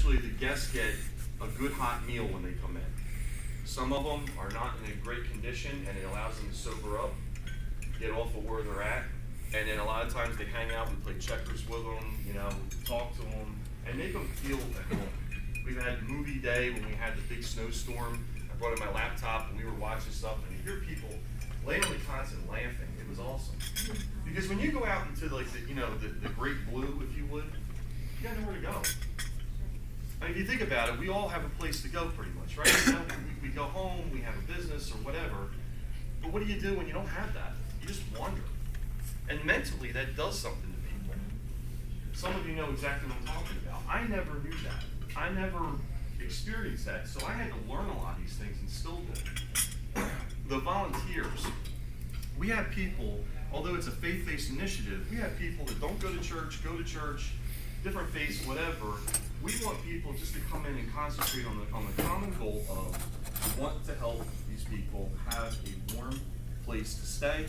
essentially the guests get a good hot meal when they come in. Some of them are not in a great condition, and it allows them to sober up, get off of where they're at, and then a lot of times they hang out, we play checkers with them, talk to them, and make them feel at home. We've had movie day when we had the big snowstorm. I brought in my laptop and we were watching stuff, and you hear people laying on the constant laughing. It was awesome. Because when you go out into like the great blue, if you would, you got nowhere to go. I mean, if you think about it, we all have a place to go pretty much, right? We go home, we have a business or whatever, but what do you do when you don't have that? You just wander. And mentally, that does something to people. Some of you know exactly what I'm talking about. I never knew that. I never experienced that, so I had to learn a lot of these things and still do. The volunteers. We have people, although it's a faith-based initiative, we have people that don't go to church, different faiths, whatever. We want people just to come in and concentrate on the common goal of we want to help these people have a warm place to stay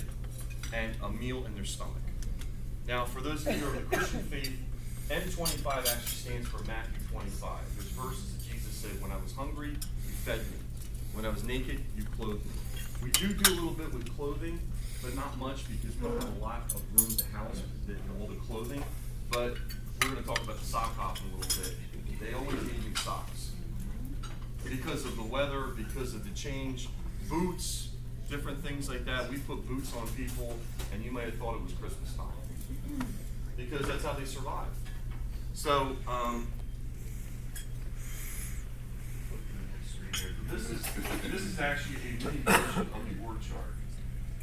and a meal in their stomach. Now, for those of you who are in the Christian faith, M25 actually stands for Matthew 25. There's verses that Jesus said, when I was hungry, you fed me. When I was naked, you clothed me. We do a little bit with clothing, but not much because we don't have a lot of room to house all the clothing. But we're going to talk about the sock hopping a little bit. They always need new socks. Because of the weather, because of the change, boots, different things like that. We put boots on people, and you might have thought it was Christmas time. Because that's how they survive. So, this is actually a mini version of the org chart.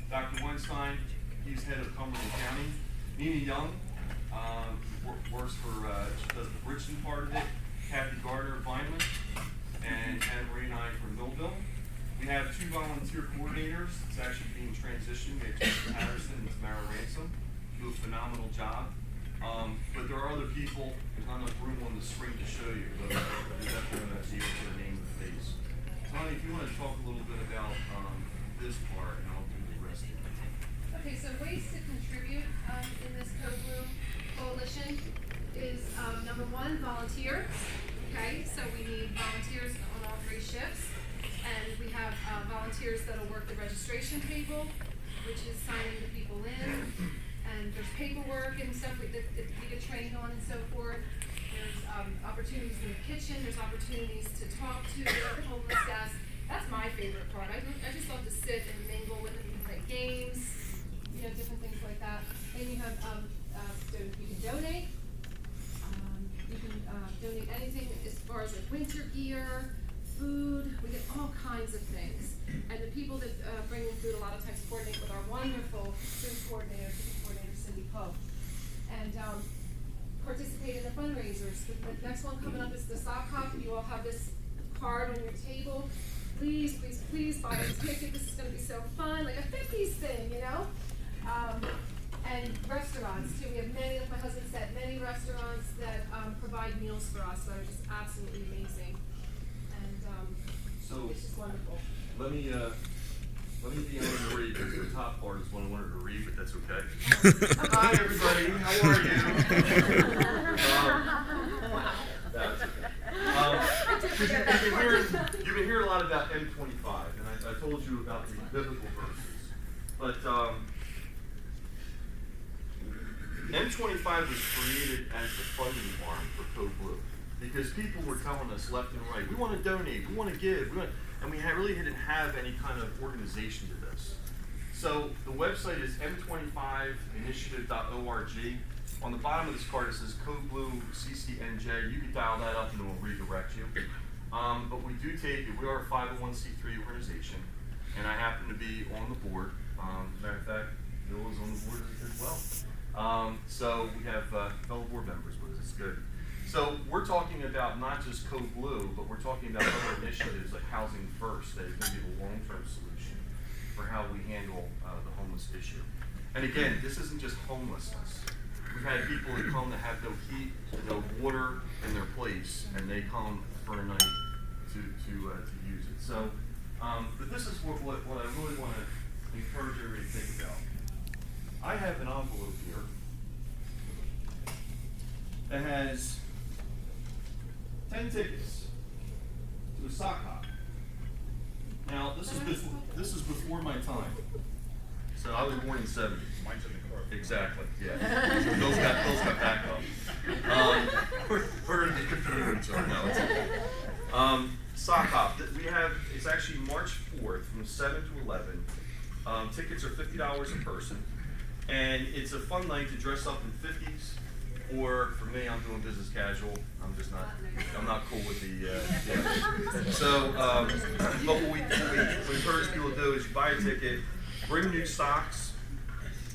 Dr. Weinstein, he's head of Cumberland County. Nina Young works for, she does the Richmond part of it. Kathy Gardner of Vineland, and Anna Marie and I from Millville. We have 2 volunteer coordinators. It's actually being transitioned. We have Jason Patterson and Tamara Ransom, who do a phenomenal job. But there are other people. There's not enough room on the screen to show you, but you're definitely going to see it for the name and the face. Tony, if you want to talk a little bit about this part, and I'll do the rest of it. Okay, so ways to contribute in this Code Blue Coalition is number 1, volunteer. Okay, so we need volunteers on all 3 shifts. And we have volunteers that'll work the registration table, which is signing the people in. And there's paperwork and stuff we get trained on and so forth. There's opportunities in the kitchen. There's opportunities to talk to the homeless guests. That's my favorite part. I just love to sit and mingle with them. You can play games, different things like that. And you have, you can donate. You can donate anything as far as like winter gear, food. We get all kinds of things. And the people that bring in food a lot of times coordinate with our wonderful food coordinator, Cindy Pope, and participate in the fundraisers. The next one coming up is the sock hop. You all have this card on your table. Please, please, please buy this ticket. This is going to be so fun, like a 50s thing, And restaurants too. We have many, like my husband said, many restaurants that provide meals for us that are just absolutely amazing. And so it's just wonderful. Let me be able to read, because the top part is one I wanted to read, but that's okay. Hi, everybody. How are you? That's okay. You've been hearing a lot about M25, and I told you about the biblical verses. But M25 was created as the funding arm for Code Blue, because people were telling us left and right, we want to donate, we want to give, and we really didn't have any kind of organization to this. So the website is m25initiative.org. On the bottom of this card it says Code Blue CCNJ. You can dial that up and it will redirect you. But we do take it. We are a 501c3 organization, and I happen to be on the board. Matter of fact, Bill is on the board as well. So we have fellow board members with us. It's good. So we're talking about not just Code Blue, but we're talking about other initiatives like Housing First that is going to be the long-term solution for how we handle the homeless issue. And again, this isn't just homelessness. We've had people that come that have no heat, no water in their place, and they come for a night to use it. So, but this is what I really want to encourage everybody to think about. I have an envelope here that has $10 10 tickets to a sock hop. Now, this is before my time. So I was born in '70. Mine's in the car. Exactly, yeah. Bill's got backup. We're in the computer, so no, it's okay. Sock hop, it's actually March 4th from 7 to 11. Tickets are $50 a person. And it's a fun night to dress up in 50s, or for me, I'm doing business casual. I'm not cool with the, yeah. So, but what we encourage people to do is you buy a ticket, bring new socks,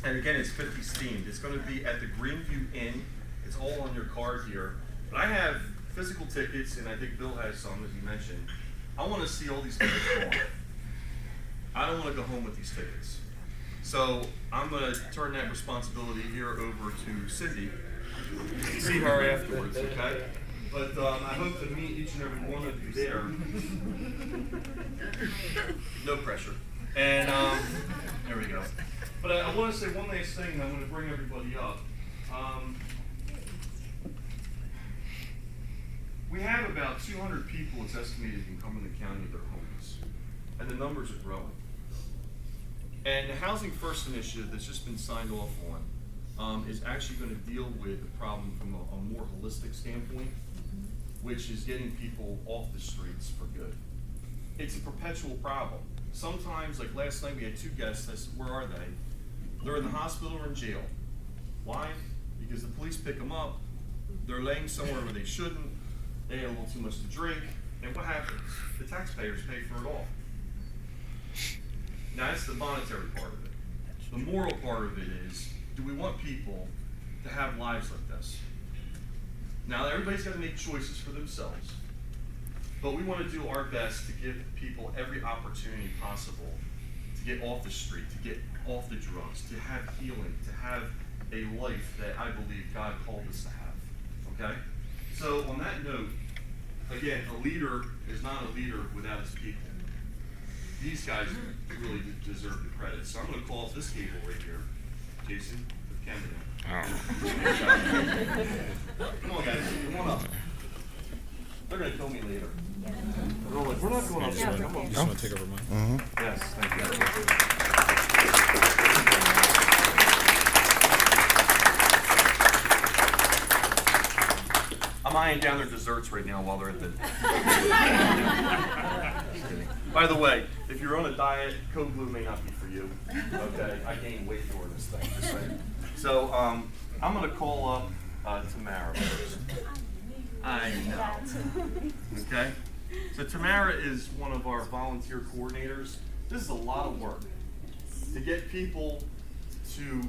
and again, it's 50s themed. It's going to be at the Greenview Inn. It's all on your card here. But I have physical tickets, and I think Bill has some, as you mentioned. I want to see all these tickets gone. I don't want to go home with these tickets. So I'm going to turn that responsibility here over to Cindy. See her afterwards, okay? But I hope to meet each and every one of you there. No pressure. And there we go. But I want to say one last thing, and I'm going to bring everybody up. We have about 200 people, it's estimated, in Cumberland County that are homeless. And the numbers are growing. And the Housing First initiative that's just been signed off on is actually going to deal with the problem from a more holistic standpoint, which is getting people off the streets for good. It's a perpetual problem. Sometimes, like last night, we had 2 guests. I said, where are they? They're in the hospital or in jail. Why? Because the police pick them up. They're laying somewhere where they shouldn't. They had a little too much to drink. And what happens? The taxpayers pay for it all. Now, that's the monetary part of it. The moral part of it is, do we want people to have lives like this? Now, everybody's got to make choices for themselves, but we want to do our best to give people every opportunity possible to get off the street, to get off the drugs, to have healing, to have a life that I believe God called us to have, okay? So on that note, again, a leader is not a leader without his people. These guys really deserve the credit. So I'm going to call up this table right here. Jason, with Canada. Come on, guys. Come on up. They're going to kill me later. They're all like, we're not going up there. Come on. You just want to take over mine? Yes, thank you. I'm eyeing down their desserts right now while they're at the... Just kidding. By the way, if you're on a diet, Code Blue may not be for you. Okay, I gained weight during this thing, just saying. So I'm going to call up Tamara first. I know. Okay? So Tamara is one of our volunteer coordinators. This is a lot of work to get people to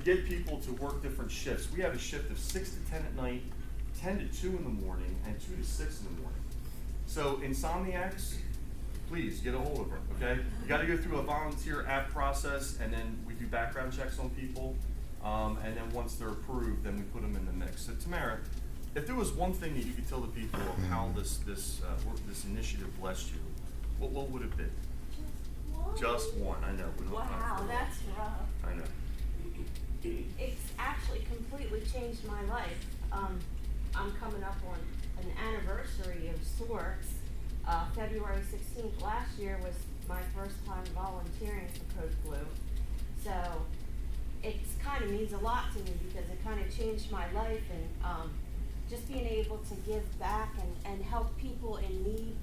get people to work different shifts. We have a shift of 6 to 10 at night, 10 to 2 in the morning, and 2 to 6 in the morning. So insomniacs, please get a hold of her, okay? You got to go through a volunteer app process, and then we do background checks on people, and then once they're approved, then we put them in the mix. So Tamara, if there was one thing that you could tell the people of how this initiative blessed you, what would it be? Just one, I know. We don't have Wow, to- that's rough. I know. It's actually completely changed my life. I'm coming up on an anniversary of sorts. February 16th last year was my first time volunteering for Code Blue. So it's kind of means a lot to me because it kind of changed my life, and just being able to give back and help people in need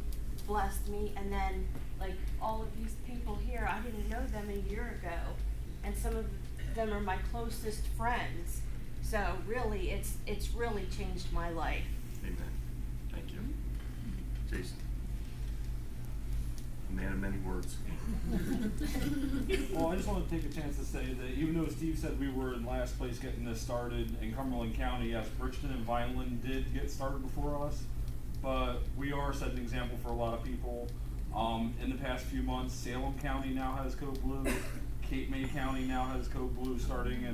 blessed me. And then like all of these people here, I didn't know them a year ago, and some of them are my closest friends. So really, it's really changed my life. Amen. Thank you. Jason. A man of many words. Well, I just want to take a chance to say that even though Steve said we were in last place getting this started in Cumberland County, yes, Bridgeton and Vineland did get started before us, but we are setting an example for a lot of people. In the past few months, Salem County now has Code Blue. Cape May County now has Code Blue starting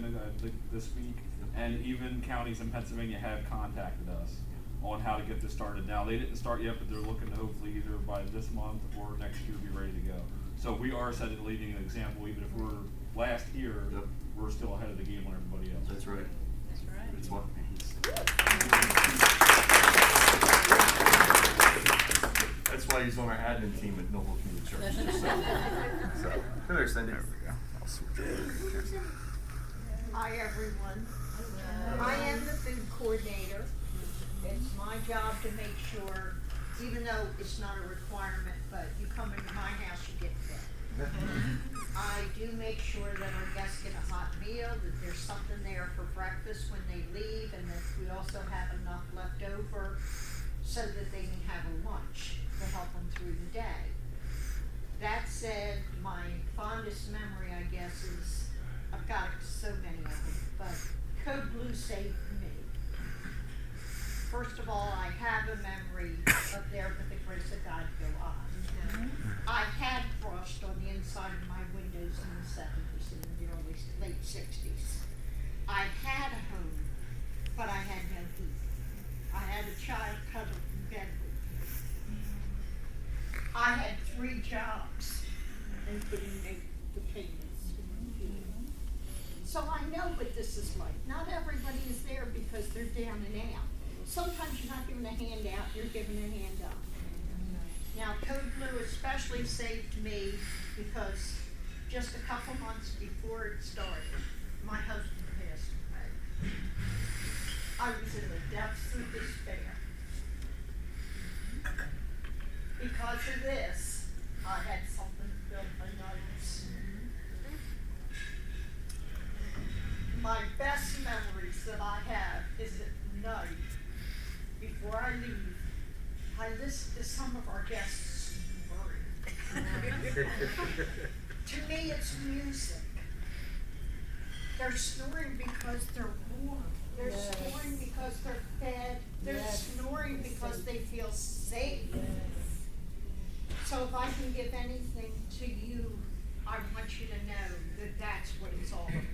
this week, and even counties in Pennsylvania have contacted us on how to get this started. Now, they didn't start yet, but they're looking to hopefully either by this month or next year be ready to go. So we are leading an example. Even if we're last here, Yep. we're still ahead of the game on everybody else. That's right. That's right. It's what why he's on our admin team at Millville Community Church. So, come here, Cindy. There we go. I'll switch over. Hi, everyone. I am the food coordinator. It's my job to make sure, even though it's not a requirement, but you come into my house, you get fed. I do make sure that our guests get a hot meal, that there's something there for breakfast when they leave, and that we also have enough left over so that they can have a lunch to help them through the day. That said, my fondest memory, I guess, is, I've got so many of them, but Code Blue saved me. First of all, I have a memory of there with the grace of God go on. I had frost on the inside of my windows in the 70s and in the late 60s. I had a home, but I had no heat. I had a child cuddled in bed with me. I had 3 jobs and couldn't make the payments. So I know what this is like. Not everybody is there because they're down and out. Sometimes you're not given a handout, you're given a hand up. Now, Code Blue especially saved me because just a couple months before it started, my husband passed away. I was in the depths of despair. Because of this, I had something to fill my notes. My best memories that I have is at night, before I leave, I listen to some of our guests snoring. To me, it's music. They're snoring because they're warm. They're snoring because they're fed. They're snoring because they feel safe. So if I can give anything to you, I want you to know that that's what it's all about.